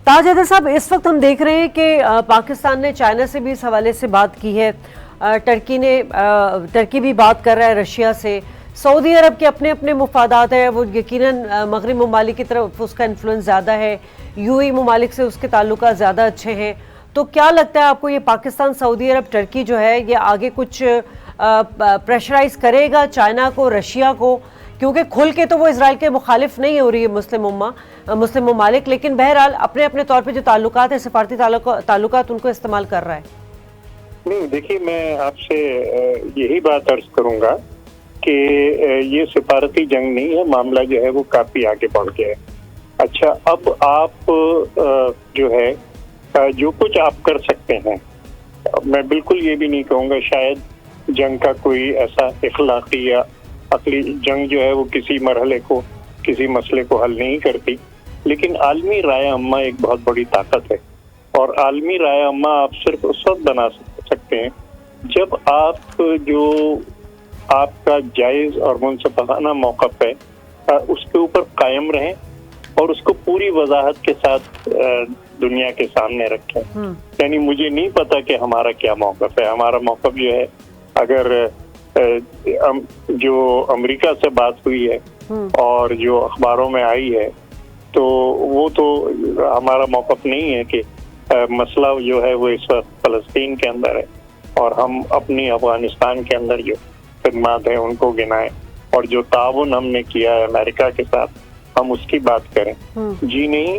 ताज हैदर साहब, इस वक्त हम देख रहे हैं कि पाकिस्तान ने चाइना से भी इस हवाले से बात की है, टर्की भी बात कर रहा है रशिया से, सऊदी अरब के अपने अपने मुफादात हैं, वो यकीनन मगरबी ममालिक की तरफ उसका इन्फ्लुएंस ज़्यादा है, यूएई ममालिक से उसके ताल्लुकात ज़्यादा अच्छे हैं। तो क्या लगता है आपको, ये पाकिस्तान सऊदी अरब टर्की जो है ये आगे कुछ प्रेशराइज करेगा चाइना को, रशिया को? क्योंकि खुल के तो वो इसराइल के मुखालिफ नहीं हो रही है मुस्लिम ममालिक, लेकिन बहरहाल अपने अपने तौर पे जो ताल्लुकात है, सफारती ताल्लुकात उनको इस्तेमाल कर रहा है। नहीं, देखिए, मैं आपसे यही बात अर्ज करूंगा कि ये सिफारती जंग नहीं है, मामला जो है वो काफी आगे बढ़ गया है। अच्छा, अब आप जो है जो कुछ आप कर सकते हैं, मैं बिल्कुल ये भी नहीं कहूँगा शायद जंग का कोई ऐसा इखलाकी या अकली जंग जो है वो किसी मरहले को, किसी मसले को हल नहीं करती, लेकिन आलमी राय अम्मा एक बहुत बड़ी ताकत है। और आलमी राय अम्मा आप सिर्फ उस वक्त बना सकते हैं जब आप जो आपका जायज़ और मुनसफाना मौक़िफ़ है उसके ऊपर कायम रहें और उसको पूरी वजाहत के साथ दुनिया के सामने रखें। यानी मुझे नहीं पता कि हमारा क्या मौक़िफ़ है। हमारा मौक़िफ़ जो है, अगर जो अमेरिका से बात हुई है और जो अखबारों में आई है, तो वो तो हमारा मौक़िफ़ नहीं है कि मसला जो है वो इस वक्त फ़लस्तीन के अंदर है और हम अपनी अफगानिस्तान के अंदर जो खिदमात है उनको गिनाएं और जो ताउन हमने किया है अमेरिका के साथ, हम उसकी बात करें। जी नहीं,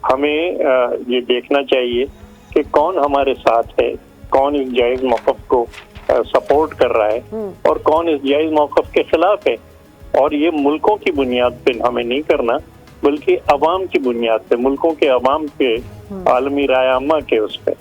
हमें ये देखना चाहिए कि कौन हमारे साथ है, कौन इस जायज़ मौक़िफ़ को सपोर्ट कर रहा है और कौन इस जायज़ मौक़िफ़ के खिलाफ है। और ये मुल्कों की बुनियाद पे हमें नहीं करना, बल्कि अवाम की बुनियाद पे, मुल्कों के अवाम के, आलमी राय अम्मा के उस पे।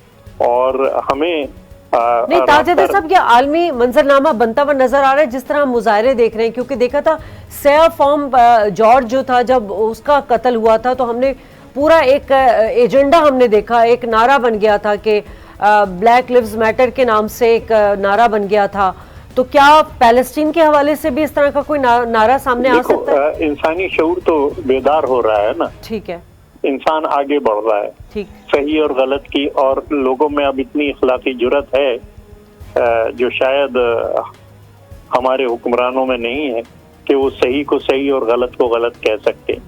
और हमें नहीं, ताज हैदर साहब, ये आलमी मंजरनामा बनता हुआ नजर आ रहा है जिस तरह हम मुजाहरे देख रहे हैं। क्योंकि देखा था सैफ फॉर्म जॉर्ज जो था, जब उसका कत्ल हुआ था तो हमने पूरा एक एजेंडा हमने देखा, एक नारा बन गया था कि ब्लैक लिव्स मैटर के नाम से एक नारा बन गया था। तो क्या पैलेस्टीन के हवाले से भी इस तरह का कोई नारा सामने आ सकता है? इंसानी शऊर तो बेदार हो रहा है ना। ठीक है, इंसान आगे बढ़ रहा है, ठीक, सही और गलत की, और लोगों में अब इतनी इखलाकी जुर्रत है जो शायद हमारे हुक्मरानों में नहीं है कि वो सही को सही और गलत को गलत कह सकते,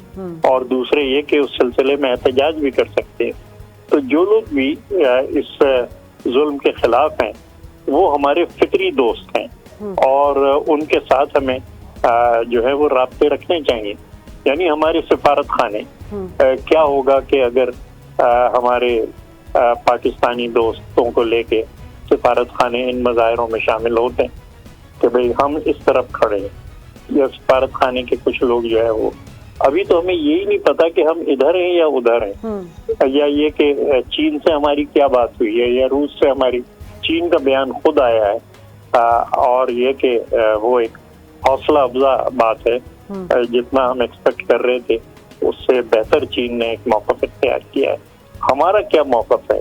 और दूसरे ये कि उस सिलसिले में एहतजाज भी कर सकते हैं। तो जो लोग भी इस जुल्म के खिलाफ हैं वो हमारे फिक्री दोस्त हैं और उनके साथ हमें जो है वो राब्ते रखने चाहिए। यानी हमारे सिफारत खाने, क्या होगा कि अगर हमारे पाकिस्तानी दोस्तों को लेके सिफारत खाने इन मज़ाहिरों में शामिल होते हैं कि भाई हम इस तरफ खड़े हैं, या सिफारत खाने के कुछ लोग जो है वो, अभी तो हमें यही नहीं पता कि हम इधर हैं या उधर हैं, या ये कि चीन से हमारी क्या बात हुई है या रूस से हमारी। चीन का बयान खुद आया है और ये कि वो एक हौसला अफजा बात है, जितना हम एक्सपेक्ट कर रहे थे उससे बेहतर चीन ने एक मौक़िफ़ इख्तियार किया है। हमारा क्या मौक़िफ़ है?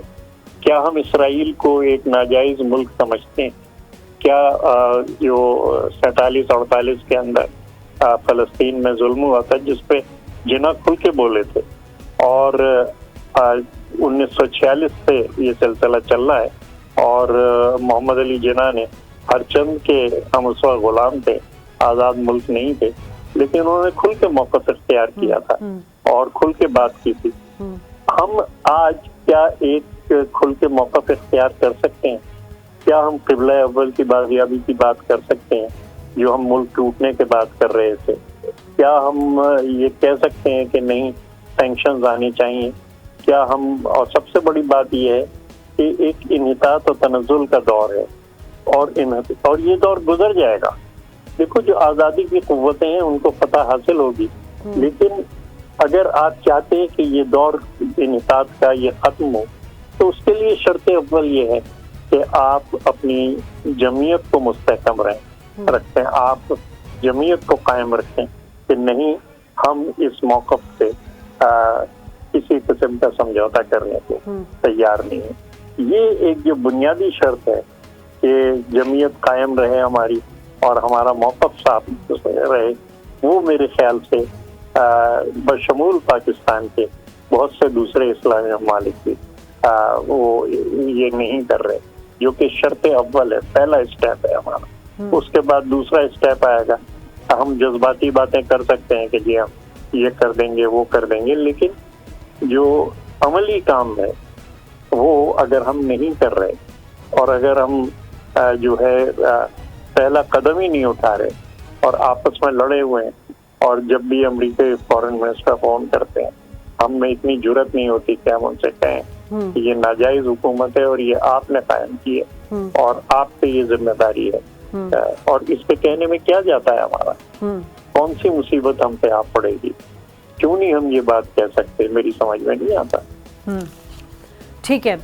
क्या हम इसराइल को एक नाजायज़ मुल्क समझते हैं? क्या जो 47-48 के अंदर फ़लस्तीन में जुल्म हुआ था, जिसपे जिना खुल के बोले थे, और 1946 से ये सिलसिला चल रहा है, और मोहम्मद अली जिना ने हर चंद के, हम उस वक्त गुलाम थे, आज़ाद मुल्क नहीं थे, लेकिन उन्होंने खुल के मौक़िफ़ इख्तियार किया था और खुल के बात की थी। हम आज क्या एक खुल के मौक़िफ़ इख्तियार कर सकते हैं? क्या हम क़िबला अव्वल की बाज़ियाबी की बात कर सकते हैं जो हम मुल्क टूटने के बाद कर रहे थे? क्या हम ये कह सकते हैं कि नहीं, सैंक्शंस आने चाहिए? क्या हम, और सबसे बड़ी बात यह है कि एक इन्हितात और तनज़्ज़ुल का दौर है और ये दौर गुजर जाएगा। देखो, जो आज़ादी की क़ुव्वतें हैं उनको फतह हासिल होगी, लेकिन अगर आप चाहते हैं कि ये दौर इन्हितात का ये ख़त्म हो, तो उसके लिए शर्त अव्वल ये है कि आप अपनी जमीयत को मुस्तहकम रखें, आप जमीयत को कायम रखें कि नहीं, हम इस मौक़िफ़ से किसी किस्म का समझौता करने को तैयार नहीं है। ये एक जो बुनियादी शर्त है कि जमीयत कायम रहे हमारी और हमारा मौक़िफ़ साफ रहे, वो मेरे ख्याल से बशमूल पाकिस्तान के بہت سے دوسرے اسلامی ممالک بھی وہ یہ نہیں کر رہے، جو کہ شرط اول ہے، پہلا اسٹیپ ہے ہمارا۔ اس کے بعد دوسرا اسٹیپ آئے گا۔ ہم جذباتی باتیں کر سکتے ہیں کہ جی ہم یہ کر دیں گے، وہ کر دیں گے، لیکن جو عملی کام ہے وہ اگر ہم نہیں کر رہے اور اگر ہم جو ہے پہلا قدم ہی نہیں اٹھا رہے اور آپس میں لڑے ہوئے ہیں، اور جب بھی امریکی فارن منسٹر فون کرتے ہیں ہم میں اتنی جرت نہیں ہوتی کہ ہم ان سے کہیں کہ یہ ناجائز حکومت ہے اور یہ آپ نے قائم کی ہے اور آپ پہ یہ ذمہ داری ہے، اور اس پہ کہنے میں کیا جاتا ہے ہمارا؟ کون سی مصیبت ہم پہ آ پڑے گی؟ کیوں نہیں ہم یہ بات کہہ سکتے؟ میری سمجھ میں نہیں آتا۔ ٹھیک ہے،